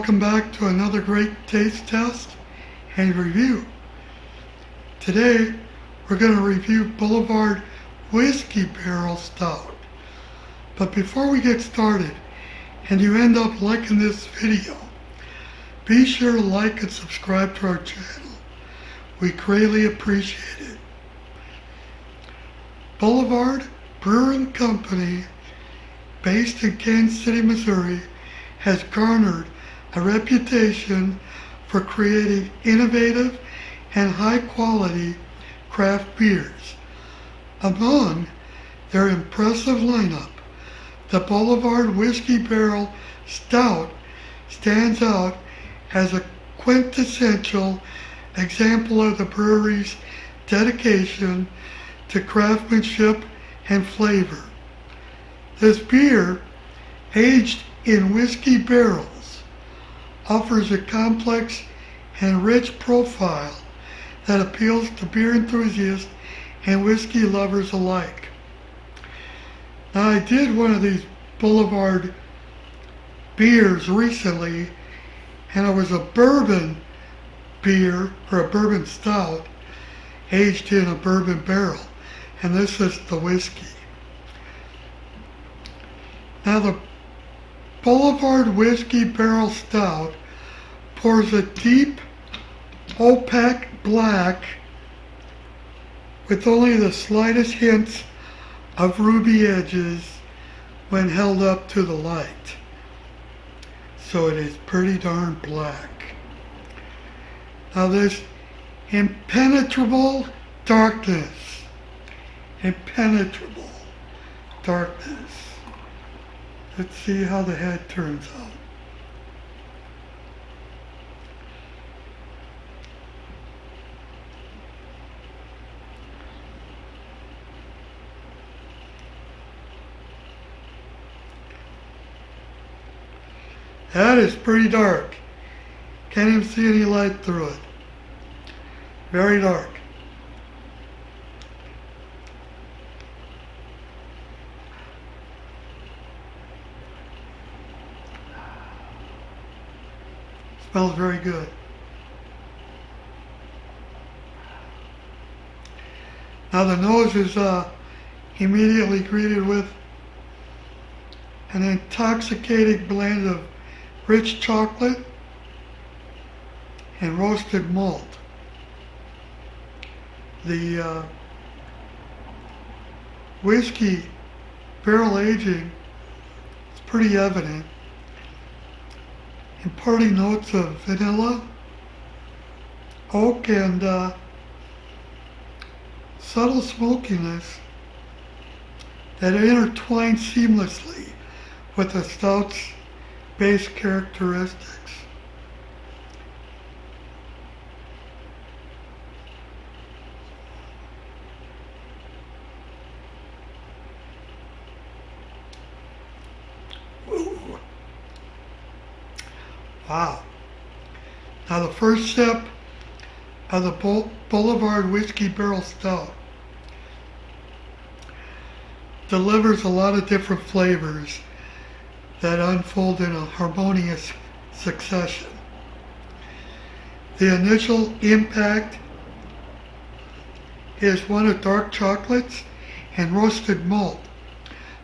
welcome back to another great taste test and review. Today we're going to review Boulevard Whiskey Barrel Stout. But before we get started and you end up liking this video, be sure to like and subscribe to our channel. We greatly appreciate it. Boulevard Brewing Company, based in Kansas City, Missouri, has garnered a reputation for creating innovative and high-quality craft beers. Among their impressive lineup, the Boulevard Whiskey Barrel Stout stands out as a quintessential example of the brewery's dedication to craftsmanship and flavor. This beer, aged in whiskey barrels, offers a complex and rich profile that appeals to beer enthusiasts and whiskey lovers alike. Now, I did one of these Boulevard beers recently, and it was a bourbon beer, or a bourbon stout, aged in a bourbon barrel, and this is the whiskey. Now, the Boulevard Whiskey Barrel Stout pours a deep, opaque black with only the slightest hints of ruby edges when held up to the light. So it is pretty darn black. Now, this impenetrable darkness. Let's see how the head turns out. That is pretty dark. Can't even see any light through it. Very dark. Smells very good. Now the nose is immediately greeted with an intoxicating blend of rich chocolate and roasted malt. The whiskey barrel aging is pretty evident, imparting notes of vanilla, oak, and subtle smokiness that intertwine seamlessly with the stout's base characteristics. Ooh. Wow. Now, the first sip of the Boulevard Whiskey Barrel Stout delivers a lot of different flavors that unfold in a harmonious succession. The initial impact is one of dark chocolates and roasted malt,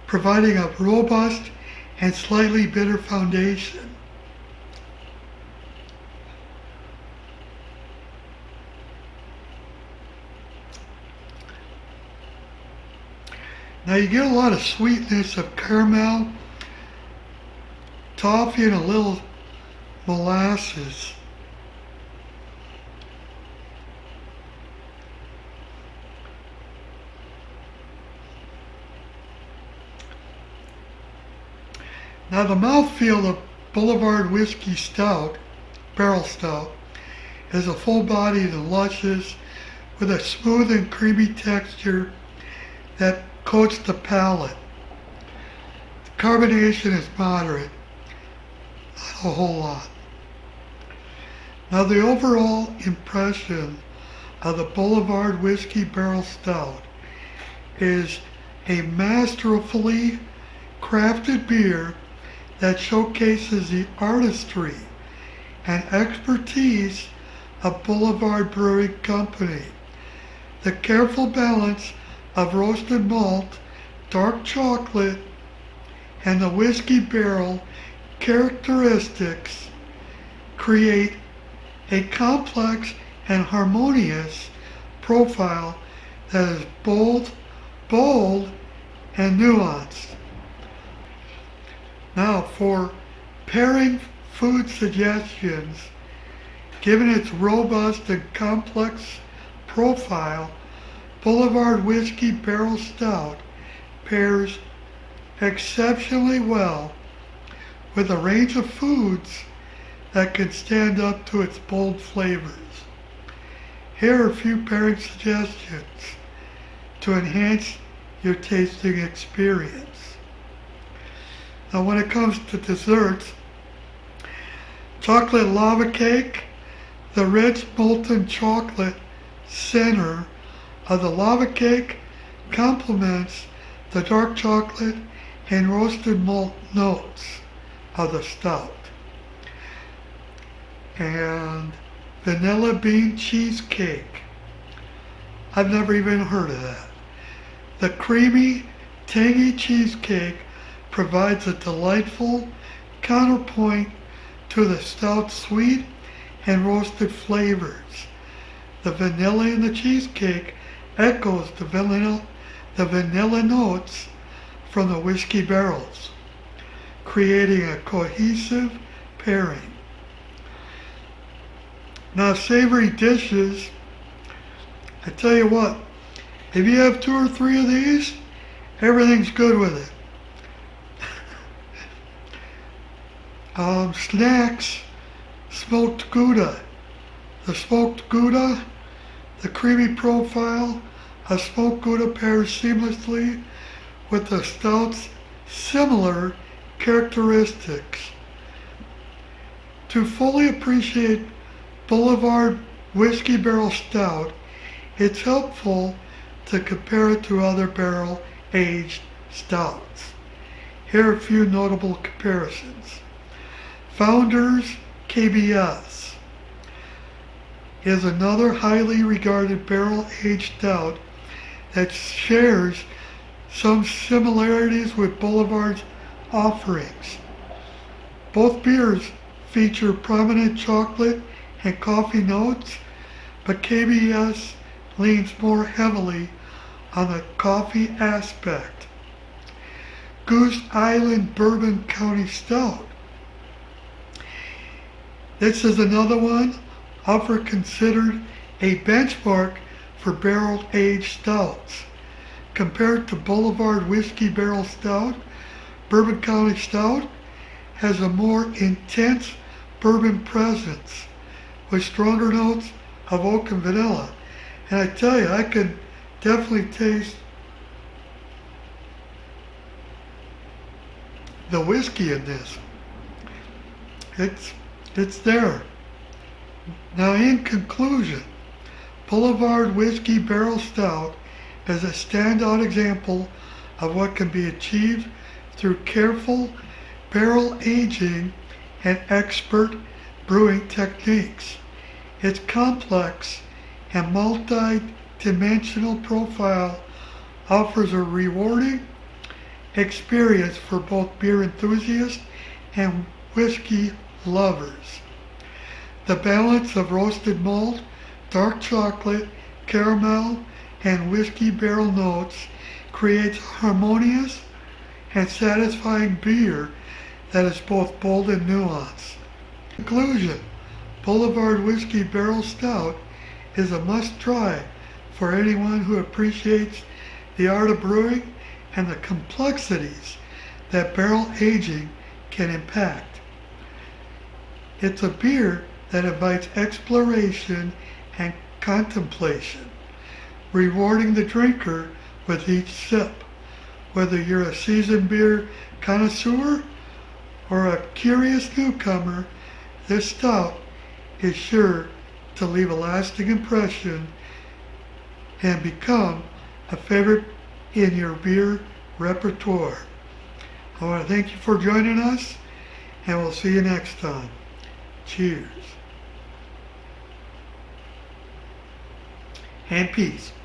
providing a robust and slightly bitter foundation. Now, you get a lot of sweetness of caramel, toffee, and a little molasses. Now, the mouthfeel of Boulevard Whiskey Stout, Barrel Stout, is a full-bodied and luscious with a smooth and creamy texture that coats the palate. The carbonation is moderate, not a whole lot. Now, the overall impression of the Boulevard Whiskey Barrel Stout is a masterfully crafted beer that showcases the artistry and expertise of Boulevard Brewing Company. The careful balance of roasted malt, dark chocolate, and the whiskey barrel characteristics create a complex and harmonious profile that is bold, and nuanced. Now for pairing food suggestions, given its robust and complex profile, Boulevard Whiskey Barrel Stout pairs exceptionally well with a range of foods that can stand up to its bold flavors. Here are a few pairing suggestions to enhance your tasting experience. Now when it comes to desserts, chocolate lava cake, the rich molten chocolate center of the lava cake complements the dark chocolate and roasted malt notes of the stout. And vanilla bean cheesecake. I've never even heard of that. The creamy, tangy cheesecake provides a delightful counterpoint to the stout's sweet and roasted flavors. The vanilla in the cheesecake echoes the vanilla notes from the whiskey barrels, creating a cohesive pairing. Now savory dishes, I tell you what, if you have 2 or 3 of these, everything's good with it. Snacks, smoked Gouda. The smoked Gouda, the creamy profile of smoked Gouda pairs seamlessly with the stout's similar characteristics. To fully appreciate Boulevard Whiskey Barrel Stout, it's helpful to compare it to other barrel-aged stouts. Here are a few notable comparisons. Founders KBS is another highly regarded barrel-aged stout that shares some similarities with Boulevard's offerings. Both beers feature prominent chocolate and coffee notes, but KBS leans more heavily on the coffee aspect. Goose Island Bourbon County Stout. This is another one often considered a benchmark for barrel-aged stouts. Compared to Boulevard Whiskey Barrel Stout, Bourbon County Stout has a more intense bourbon presence with stronger notes of oak and vanilla. And I tell you, I can definitely taste the whiskey in this. It's there. Now in conclusion, Boulevard Whiskey Barrel Stout is a standout example of what can be achieved through careful barrel aging and expert brewing techniques. Its complex and multi-dimensional profile offers a rewarding experience for both beer enthusiasts and whiskey lovers. The balance of roasted malt, dark chocolate, caramel, and whiskey barrel notes creates a harmonious and satisfying beer that is both bold and nuanced. In conclusion, Boulevard Whiskey Barrel Stout is a must-try for anyone who appreciates the art of brewing and the complexities that barrel aging can impact. It's a beer that invites exploration and contemplation, rewarding the drinker with each sip. Whether you're a seasoned beer connoisseur or a curious newcomer, this stout is sure to leave a lasting impression and become a favorite in your beer repertoire. I want to thank you for joining us, and we'll see you next time. Cheers. And peace.